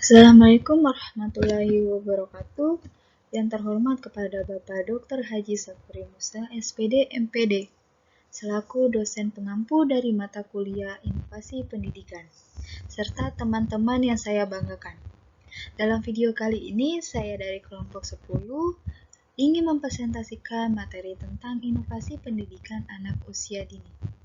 Assalamualaikum warahmatullahi wabarakatuh. Yang terhormat kepada Bapak Dr. Haji Sapuri Musa, SPD, MPD, selaku dosen pengampu dari mata kuliah Inovasi Pendidikan, serta teman-teman yang saya banggakan. Dalam video kali ini, saya dari kelompok 10 ingin mempresentasikan materi tentang inovasi pendidikan anak usia dini.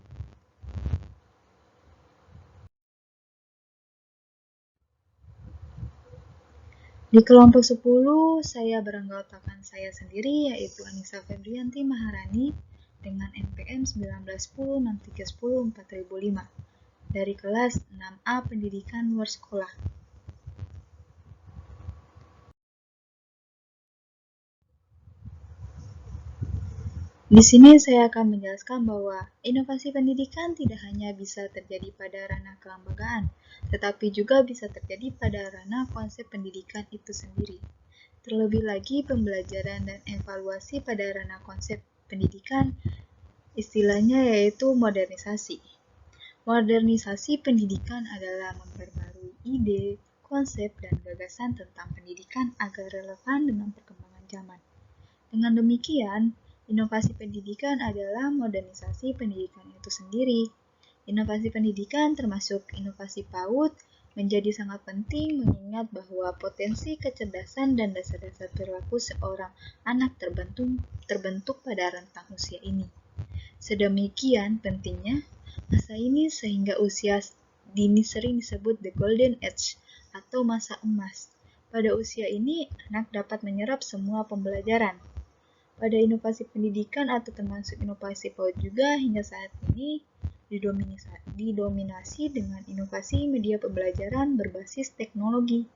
Di kelompok 10, saya beranggotakan saya sendiri, yaitu Anissa Febrianti Maharani, dengan NPM 191063104005, dari kelas 6A Pendidikan Luar Sekolah. Di sini saya akan menjelaskan bahwa inovasi pendidikan tidak hanya bisa terjadi pada ranah kelembagaan, tetapi juga bisa terjadi pada ranah konsep pendidikan itu sendiri. Terlebih lagi, pembelajaran dan evaluasi pada ranah konsep pendidikan, istilahnya yaitu modernisasi. Modernisasi pendidikan adalah memperbarui ide, konsep, dan gagasan tentang pendidikan agar relevan dengan perkembangan zaman. Dengan demikian, inovasi pendidikan adalah modernisasi pendidikan itu sendiri. Inovasi pendidikan termasuk inovasi PAUD menjadi sangat penting mengingat bahwa potensi kecerdasan dan dasar-dasar perilaku seorang anak terbentuk pada rentang usia ini. Sedemikian pentingnya masa ini sehingga usia dini sering disebut the golden age atau masa emas. Pada usia ini, anak dapat menyerap semua pembelajaran. Pada inovasi pendidikan atau termasuk inovasi PAUD juga hingga saat ini didominasi dengan inovasi media pembelajaran berbasis teknologi.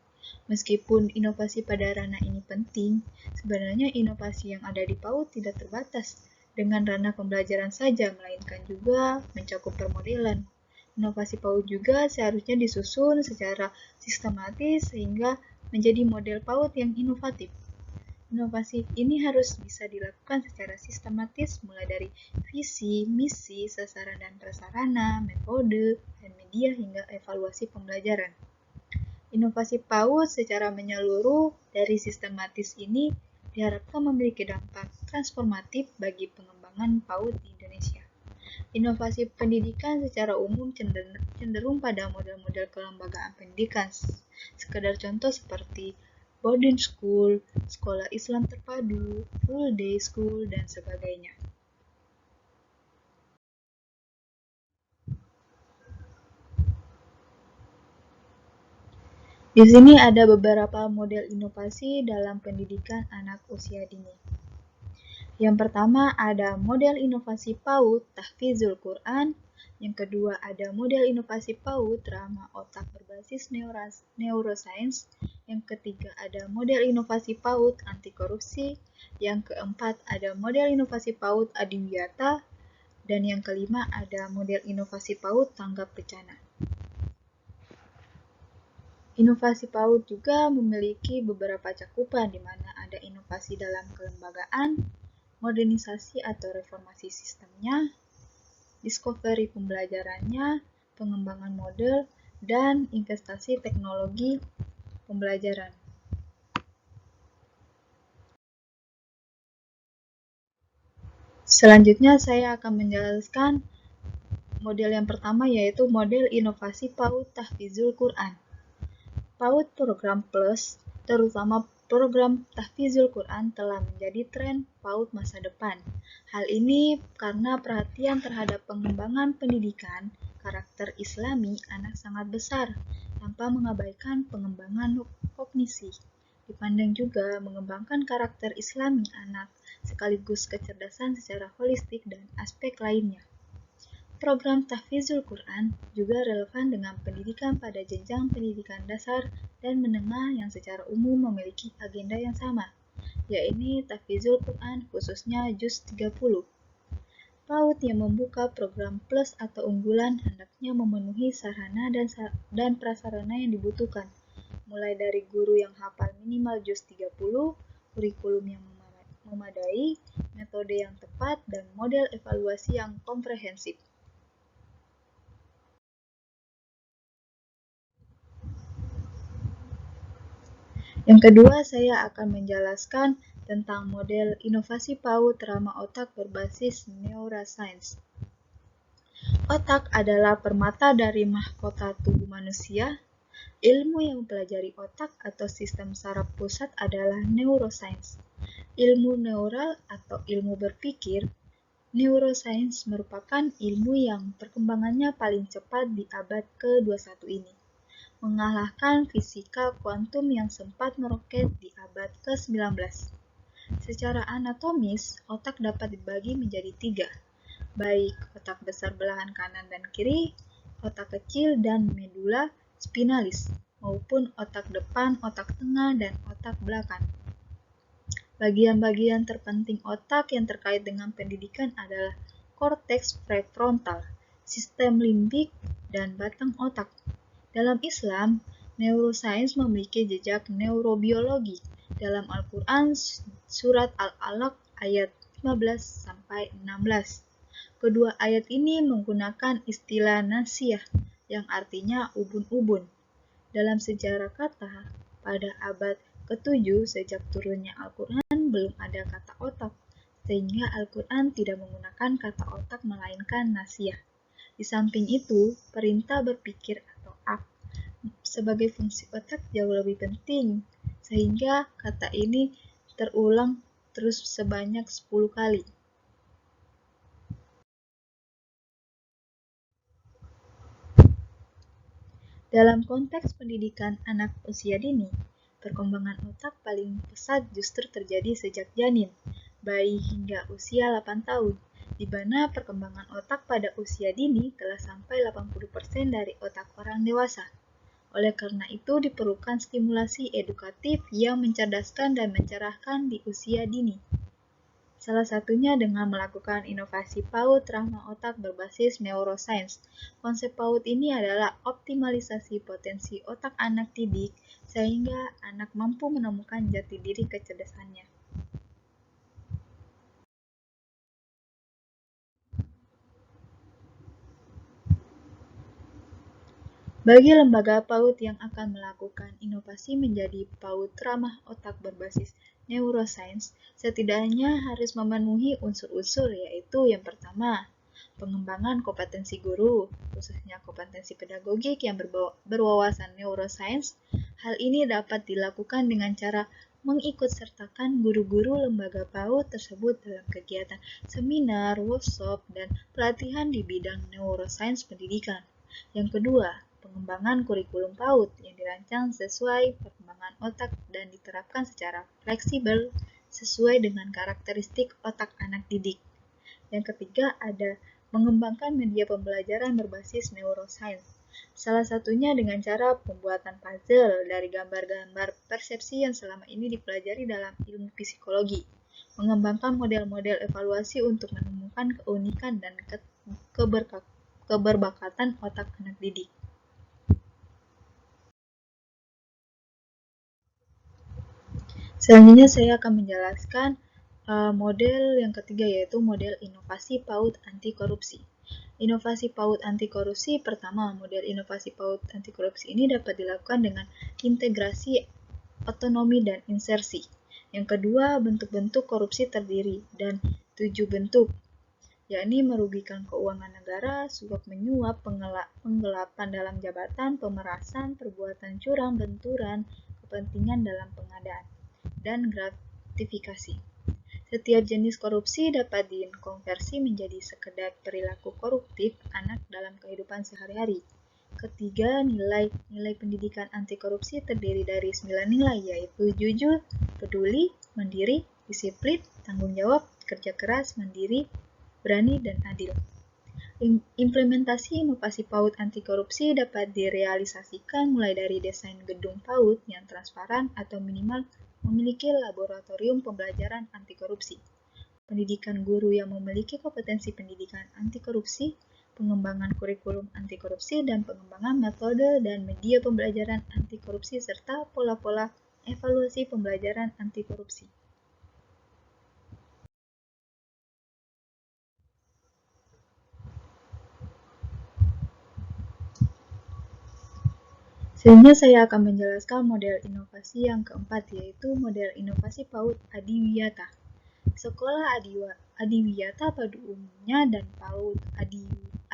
Meskipun inovasi pada ranah ini penting, sebenarnya inovasi yang ada di PAUD tidak terbatas dengan ranah pembelajaran saja, melainkan juga mencakup permodelan. Inovasi PAUD juga seharusnya disusun secara sistematis sehingga menjadi model PAUD yang inovatif. Inovasi ini harus bisa dilakukan secara sistematis mulai dari visi, misi, sasaran dan prasarana, metode, dan media hingga evaluasi pembelajaran. Inovasi PAUD secara menyeluruh dari sistematis ini diharapkan memiliki dampak transformatif bagi pengembangan PAUD di Indonesia. Inovasi pendidikan secara umum cenderung pada model-model kelembagaan pendidikan. Sekedar contoh seperti boarding school, sekolah Islam terpadu, full day school, dan sebagainya. Di sini ada beberapa model inovasi dalam pendidikan anak usia dini. Yang pertama ada model inovasi PAUD Tahfizul Quran. Yang kedua ada model inovasi PAUD Ramah Otak berbasis neuroscience. Yang ketiga ada model inovasi PAUD Anti Korupsi. Yang keempat ada model inovasi PAUD Adiwiyata. Dan yang kelima ada model inovasi PAUD Tanggap Bencana. Inovasi PAUD juga memiliki beberapa cakupan di mana ada inovasi dalam kelembagaan, modernisasi atau reformasi sistemnya, discovery pembelajarannya, pengembangan model, dan investasi teknologi pembelajaran. Selanjutnya saya akan menjelaskan model yang pertama yaitu model inovasi PAUD Tahfizul Quran. PAUD Program Plus, terutama program Tahfizul Quran telah menjadi tren PAUD masa depan. Hal ini karena perhatian terhadap pengembangan pendidikan karakter Islami anak sangat besar, tanpa mengabaikan pengembangan kognisi. Dipandang juga mengembangkan karakter Islami anak, sekaligus kecerdasan secara holistik dan aspek lainnya. Program Tahfizul Quran juga relevan dengan pendidikan pada jenjang pendidikan dasar dan menengah yang secara umum memiliki agenda yang sama, yaitu Tahfizul Quran khususnya Juz 30. PAUD yang membuka program plus atau unggulan hendaknya memenuhi sarana dan prasarana yang dibutuhkan, mulai dari guru yang hafal minimal Juz 30, kurikulum yang memadai, metode yang tepat, dan model evaluasi yang komprehensif. Yang kedua, saya akan menjelaskan tentang model inovasi PAUD ramah otak berbasis neuroscience. Otak adalah permata dari mahkota tubuh manusia. Ilmu yang mempelajari otak atau sistem saraf pusat adalah neuroscience. Ilmu neural atau ilmu berpikir. Neuroscience merupakan ilmu yang perkembangannya paling cepat di abad ke-21 ini, mengalahkan fisika kuantum yang sempat meroket di abad ke-19. Secara anatomis, otak dapat dibagi menjadi 3, baik otak besar belahan kanan dan kiri, otak kecil dan medula spinalis, maupun otak depan, otak tengah, dan otak belakang. Bagian-bagian terpenting otak yang terkait dengan pendidikan adalah korteks prefrontal, sistem limbik, dan batang otak. Dalam Islam, neuroscience memiliki jejak neurobiologi. Dalam Al-Quran, surat Al-Alaq ayat 15-16. Kedua ayat ini menggunakan istilah nasiyah, yang artinya ubun-ubun. Dalam sejarah kata, pada abad ke-7 sejak turunnya Al-Quran belum ada kata otak, sehingga Al-Quran tidak menggunakan kata otak melainkan nasiyah. Di samping itu, perintah berpikir atau akt sebagai fungsi otak jauh lebih penting, sehingga kata ini terulang terus sebanyak 10 kali. Dalam konteks pendidikan anak usia dini, perkembangan otak paling pesat justru terjadi sejak janin, bayi hingga usia 8 tahun, di mana perkembangan otak pada usia dini telah sampai 80% dari otak orang dewasa. Oleh karena itu, diperlukan stimulasi edukatif yang mencerdaskan dan mencerahkan di usia dini. Salah satunya dengan melakukan inovasi PAUD ramah otak berbasis neuroscience. Konsep PAUD ini adalah optimalisasi potensi otak anak didik sehingga anak mampu menemukan jati diri kecerdasannya. Bagi lembaga PAUD yang akan melakukan inovasi menjadi PAUD ramah otak berbasis neuroscience, setidaknya harus memenuhi unsur-unsur, yaitu yang pertama, pengembangan kompetensi guru, khususnya kompetensi pedagogik yang berwawasan neuroscience. Hal ini dapat dilakukan dengan cara mengikutsertakan guru-guru lembaga PAUD tersebut dalam kegiatan seminar, workshop, dan pelatihan di bidang neuroscience pendidikan. Yang kedua, pengembangan kurikulum PAUD yang dirancang sesuai perkembangan otak dan diterapkan secara fleksibel sesuai dengan karakteristik otak anak didik. Yang ketiga, ada mengembangkan media pembelajaran berbasis neuroscience. Salah satunya dengan cara pembuatan puzzle dari gambar-gambar persepsi yang selama ini dipelajari dalam ilmu psikologi. Mengembangkan model-model evaluasi untuk menemukan keunikan dan keberbakatan otak anak didik. Selanjutnya saya akan menjelaskan model yang ketiga, yaitu model inovasi PAUD anti korupsi. Inovasi PAUD anti korupsi pertama, model inovasi PAUD anti korupsi ini dapat dilakukan dengan integrasi, otonomi, dan insersi. Yang kedua, bentuk-bentuk korupsi terdiri dan 7 bentuk, yakni merugikan keuangan negara, suap menyuap, penggelapan dalam jabatan, pemerasan, perbuatan curang, benturan, kepentingan dalam pengadaan, dan gratifikasi. Setiap jenis korupsi dapat dikonversi menjadi sekedar perilaku koruptif anak dalam kehidupan sehari-hari. Ketiga, nilai pendidikan anti korupsi terdiri dari 9 nilai, yaitu jujur, peduli, mandiri, disiplin, tanggung jawab, kerja keras, mandiri, berani, dan adil. Implementasi inovasi PAUD anti korupsi dapat direalisasikan mulai dari desain gedung PAUD yang transparan atau minimal memiliki laboratorium pembelajaran anti korupsi, pendidikan guru yang memiliki kompetensi pendidikan anti korupsi, pengembangan kurikulum anti korupsi, dan pengembangan metode dan media pembelajaran anti korupsi serta pola-pola evaluasi pembelajaran anti korupsi. Selanjutnya saya akan menjelaskan model inovasi yang keempat, yaitu model inovasi PAUD Adiwiyata. Sekolah Adiwiyata pada umumnya dan PAUD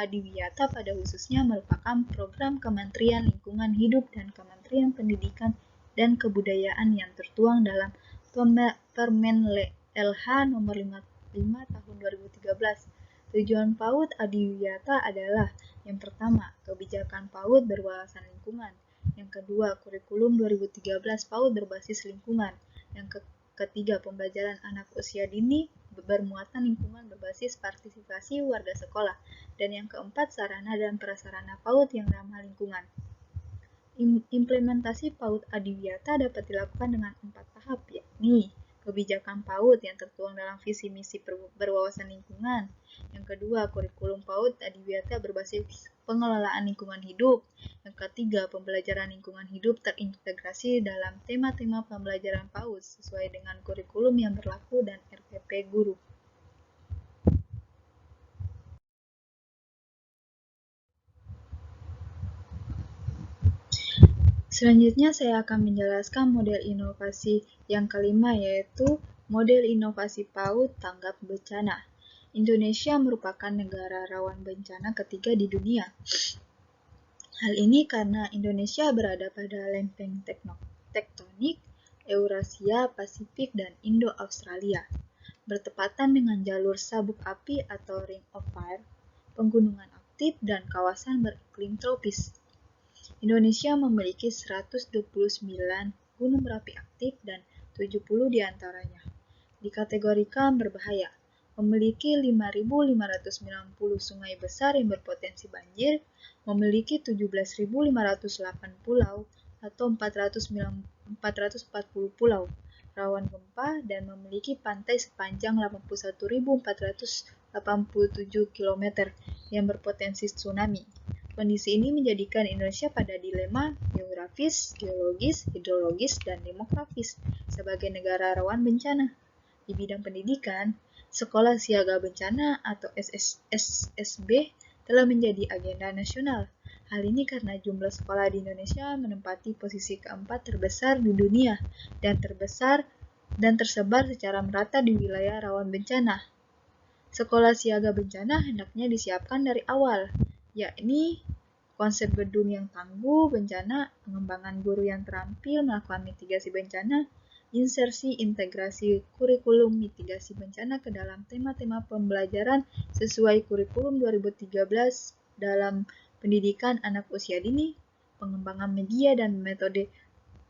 Adiwiyata pada khususnya merupakan program Kementerian Lingkungan Hidup dan Kementerian Pendidikan dan Kebudayaan yang tertuang dalam Permen LH nomor 55 tahun 2013. Tujuan PAUD Adiwiyata adalah yang pertama, kebijakan PAUD berwawasan lingkungan. Yang kedua, kurikulum 2013 PAUD berbasis lingkungan. Yang ketiga, pembelajaran anak usia dini bermuatan lingkungan berbasis partisipasi warga sekolah. Dan yang keempat, sarana dan prasarana PAUD yang ramah lingkungan. Implementasi PAUD Adiwiyata dapat dilakukan dengan 4 tahap, yakni kebijakan PAUD yang tertuang dalam visi misi berwawasan lingkungan. Yang kedua, kurikulum PAUD Adiwiyata berbasis pengelolaan lingkungan hidup. Yang ketiga, pembelajaran lingkungan hidup terintegrasi dalam tema-tema pembelajaran PAUD sesuai dengan kurikulum yang berlaku dan RPP guru. Selanjutnya saya akan menjelaskan model inovasi yang kelima, yaitu model inovasi PAUD tanggap bencana. Indonesia merupakan negara rawan bencana ketiga di dunia. Hal ini karena Indonesia berada pada lempeng tektonik Eurasia, Pasifik, dan Indo-Australia, bertepatan dengan jalur sabuk api atau Ring of Fire, pegunungan aktif, dan kawasan beriklim tropis. Indonesia memiliki 129 gunung berapi aktif dan 70 diantaranya dikategorikan berbahaya, memiliki 5.590 sungai besar yang berpotensi banjir, memiliki 17.508 pulau atau 440 pulau rawan gempa, dan memiliki pantai sepanjang 81.487 km yang berpotensi tsunami. Kondisi ini menjadikan Indonesia pada dilema geografis, geologis, hidrologis, dan demografis sebagai negara rawan bencana. Di bidang pendidikan, Sekolah Siaga Bencana atau SSB telah menjadi agenda nasional. Hal ini karena jumlah sekolah di Indonesia menempati posisi keempat terbesar di dunia dan tersebar secara merata di wilayah rawan bencana. Sekolah siaga bencana hendaknya disiapkan dari awal, yakni konsep gedung yang tangguh bencana, pengembangan guru yang terampil melakukan mitigasi bencana, insersi integrasi kurikulum mitigasi bencana ke dalam tema-tema pembelajaran sesuai kurikulum 2013 dalam pendidikan anak usia dini, pengembangan media dan metode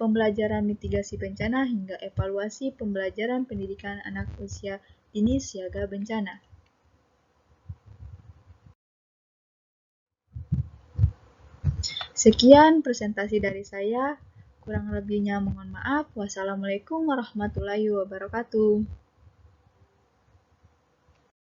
pembelajaran mitigasi bencana, hingga evaluasi pembelajaran pendidikan anak usia dini siaga bencana. Sekian presentasi dari saya, kurang lebihnya mohon maaf. Wassalamualaikum warahmatullahi wabarakatuh.